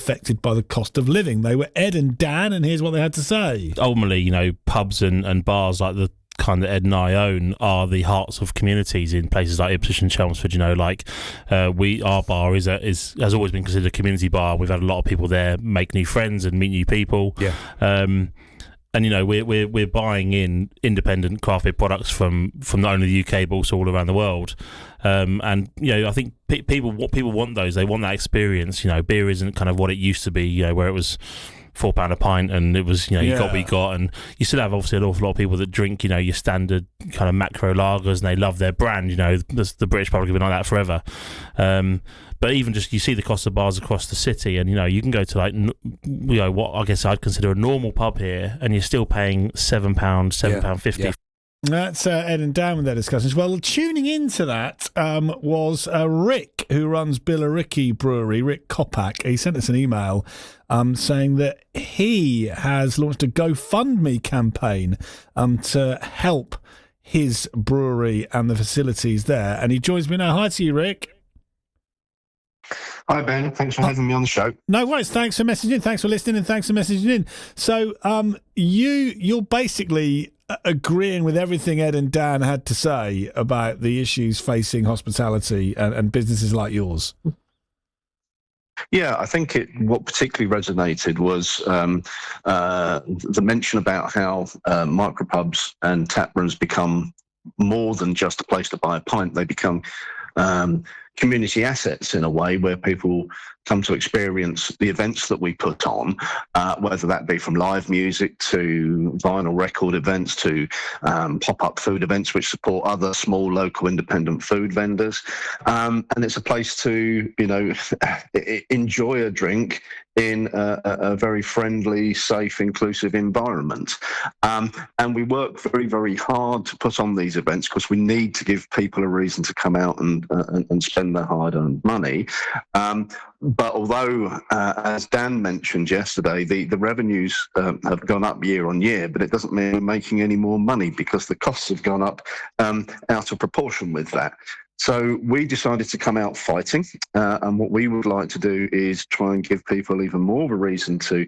affected by the cost of living. They were Ed and Dan, and here's what they had to say. Ultimately, pubs and bars like the kind that Ed and I own are the hearts of communities in places like Ipswich and Chelmsford. Our bar has always been considered a community bar. We've had a lot of people there make new friends and meet new people. Yeah. And we're buying in independent craft beer products from not only the UK but also all around the world. I think people want those. They want that experience. Beer isn't kind of what it used to be. Where it was £4 a pint, and it was you got what you got, and you still have obviously an awful lot of people that drink your standard kind of macro lagers, and they love their brand. The British public have been like that forever. But even just you see the cost of bars across the city, and you can go to what I guess I'd consider a normal pub here, and you're still paying £7.50. Yeah. That's Ed and Dan with their discussions. Well, tuning into that was Rick, who runs Billericay Brewery, Rick Coppack. He sent us an email saying that he has launched a GoFundMe campaign to help his brewery and the facilities there. And he joins me now. Hi to you, Rick. Hi, Ben. Thanks for having me on the show. No worries. Thanks for messaging in. Thanks for listening, and thanks for messaging in. So you're basically agreeing with everything Ed and Dan had to say about the issues facing hospitality and businesses like yours. Yeah, I think what particularly resonated was the mention about how micropubs and taprooms become more than just a place to buy a pint. They become community assets in a way, where people come to experience the events that we put on, whether that be from live music to vinyl record events to pop-up food events which support other small local independent food vendors. And it's a place to, enjoy a drink in a very friendly, safe, inclusive environment. And we work very, very hard to put on these events because we need to give people a reason to come out and spend their hard-earned money. But although, as Dan mentioned yesterday, the revenues have gone up year on year, but it doesn't mean we're making any more money because the costs have gone up out of proportion with that. So we decided to come out fighting, and what we would like to do is try and give people even more of a reason to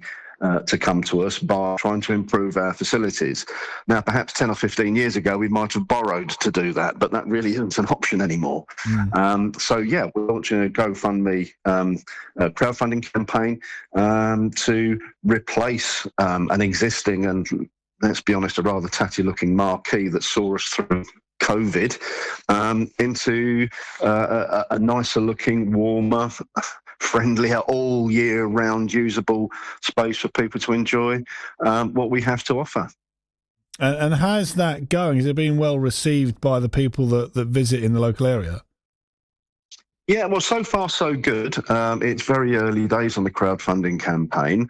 come to us by trying to improve our facilities. Now, perhaps 10 or 15 years ago, we might have borrowed to do that, but that really isn't an option anymore. We're launching a GoFundMe crowdfunding campaign to replace an existing and, let's be honest, a rather tatty-looking marquee that saw us through COVID into a nicer looking, warmer, friendlier, all year round usable space for people to enjoy what we have to offer. And how's that going? Is it being well received by the people that visit in the local area? Yeah, well, so far so good. It's very early days on the crowdfunding campaign.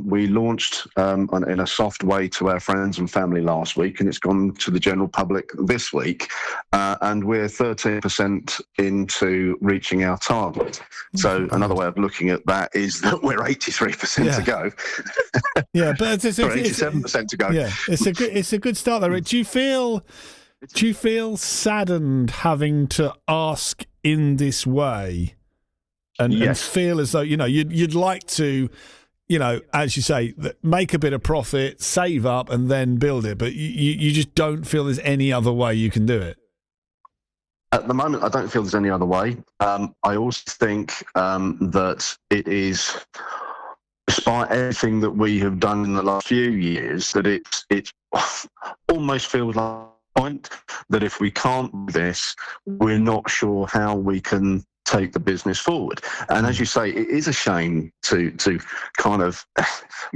We launched in a soft way to our friends and family last week, and it's gone to the general public this week. And we're 13% into reaching our target. So another way of looking at that is that we're 83% to go. Yeah, but it's 87% to go. Yeah, it's a good start there. Do you feel saddened having to ask in this way, and feel as though you'd like to, as you say, make a bit of profit, save up, and then build it, but you just don't feel there's any other way you can do it? At the moment, I don't feel there's any other way. I also think that it is, despite everything that we have done in the last few years, that it almost feels like point that if we can't do this, we're not sure how we can take the business forward. And as you say, it is a shame to kind of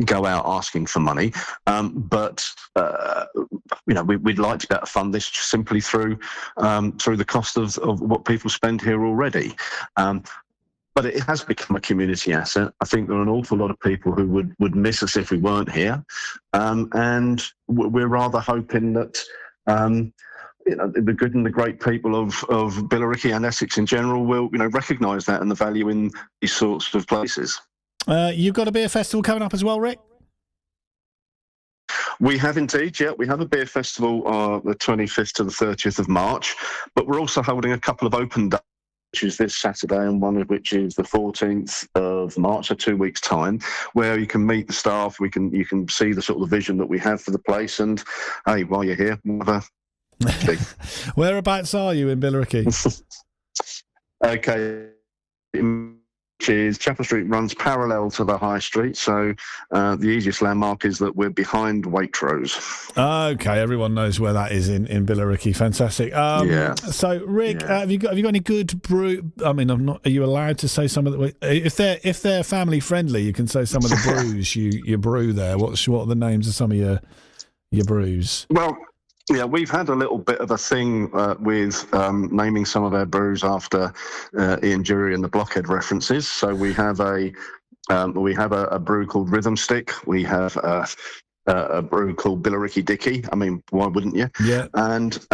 go out asking for money, but we'd like to be able to fund this simply through the cost of what people spend here already. But it has become a community asset. I think there are an awful lot of people who would miss us if we weren't here, and we're rather hoping that the good and the great people of Billericay and Essex in general will recognise that and the value in these sorts of places. You've got a beer festival coming up as well, Rick? We have indeed, yeah. We have a beer festival the 25th to the 30th of March, but we're also holding a couple of open days which is this Saturday, and one of which is the 14th of March, so 2 weeks' time, where you can meet the staff. You can see the sort of vision that we have for the place, and hey, while you're here, we'll have a Whereabouts are you in Billericay? Okay. Which is Chapel Street runs parallel to the High Street, so the easiest landmark is that we're behind Waitrose. Okay, everyone knows where that is in Billericay. Fantastic. Yeah. So, Rick, have you got any good brew? I mean, I'm not. Are you allowed to say some of the? If they're family friendly, you can say some of the brews you brew there. What are the names of some of your brews? Well. Yeah, we've had a little bit of a thing with naming some of our brews after Ian Dury and the Blockhead references. So we have a brew called Rhythm Stick. We have a brew called Billericay Dicky. I mean, why wouldn't you? Yeah. And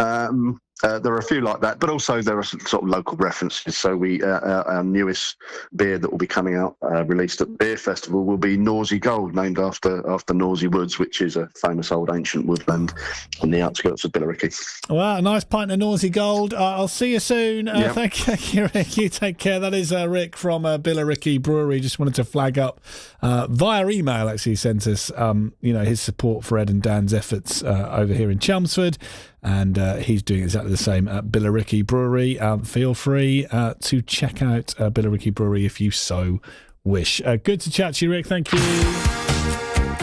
there are a few like that, but also there are some sort of local references. So our newest beer that will be coming out, released at the Beer Festival, will be Norsey Gold, named after Norsey Woods, which is a famous old ancient woodland on the outskirts of Billericay. Well, a nice pint of Norsey Gold. I'll see you soon. Yep. Thank you, Rick. You take care. That is Rick from Billericay Brewery. Just wanted to flag up via email. Actually, sent us his support for Ed and Dan's efforts over here in Chelmsford. And he's doing exactly the same at Billericay Brewery. Feel free to check out Billericay Brewery if you so wish. Good to chat to you, Rick. Thank you.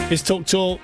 It's Talk Tall.